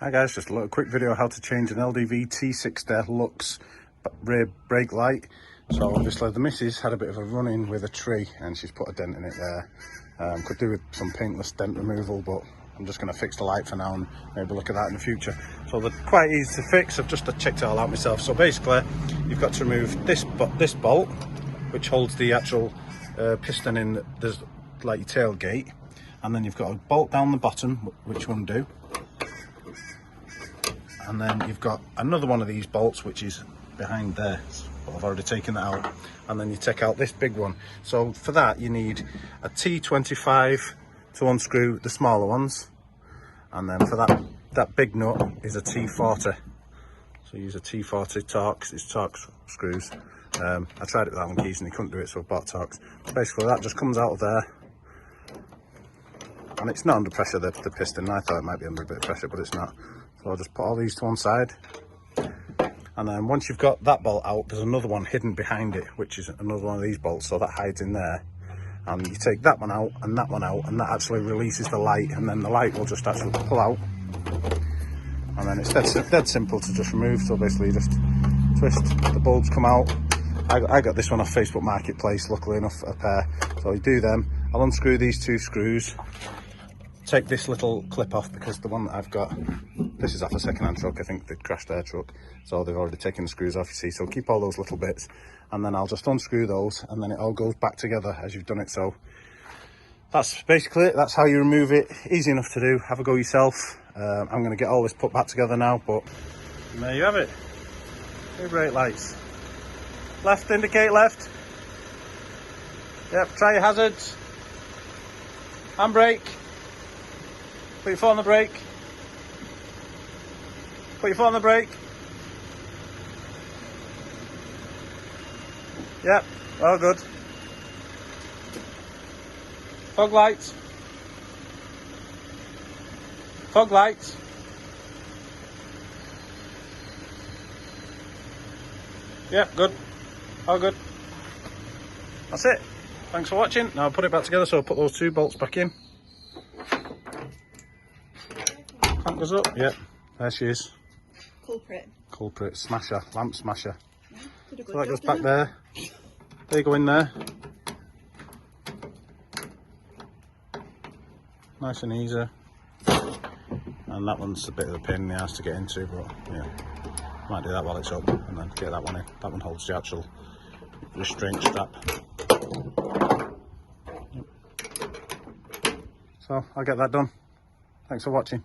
Hi guys, just a little quick video how to change an LDV T60 Lux rear brake light. So obviously the missus had a bit of a run-in with a tree and she's put a dent in it there. Could do with some paintless dent removal, but I'm just going to fix the light for now and maybe look at that in the future. So they're quite easy to fix. I've just checked it all out myself. So basically you've got to remove this bolt, which holds the actual piston in there's like your tailgate, and then you've got a bolt down the bottom which will undo. And then you've got another one of these bolts which is behind there, but I've already taken that out. And then you take out this big one. So for that you need a T25 to unscrew the smaller ones, and then for that big nut is a T40. So use a T40 Torx. It's Torx screws. I tried it without one keys and they couldn't do it, so I bought Torx. Basically that just comes out of there, and it's not under pressure, the piston. I thought it might be under a bit of pressure, but it's not. So I'll just put all these to one side, and then once you've got that bolt out, there's another one hidden behind it, which is another one of these bolts, so that hides in there. And you take that one out and that one out, and that actually releases the light, and then the light will just actually pull out, and then it's dead simple to just remove. So basically you just twist, the bulbs come out. I got this one off Facebook Marketplace, luckily enough, a pair. So you do them. I'll unscrew these two screws, take this little clip off because the one that I've got, this is off a second-hand truck. I think they crashed their truck, so they've already taken the screws off, you see. So keep all those little bits, and then I'll just unscrew those, and then it all goes back together as you've done it. So that's basically it. That's how you remove it. Easy enough to do. Have a go yourself. I'm going to get all this put back together now, but there you have it. Two brake lights. Left, indicate left. Yep, try your hazards. Handbrake. Put your foot on the brake. Put your foot on the brake. Yep, all good. Fog lights. Fog lights. Yep, good. All good. That's it. Thanks for watching. Now I'll put it back together, so I'll put those two bolts back in. Clamp goes up. Yep, there she is. Culprit, smasher, lamp smasher. Yeah, so that goes back there. They go in there. Nice and easy. And that one's a bit of a pain in the ass to get into, but yeah, might do that while it's up, and then get that one in. That one holds the actual restraint strap. Yep. So I'll get that done. Thanks for watching.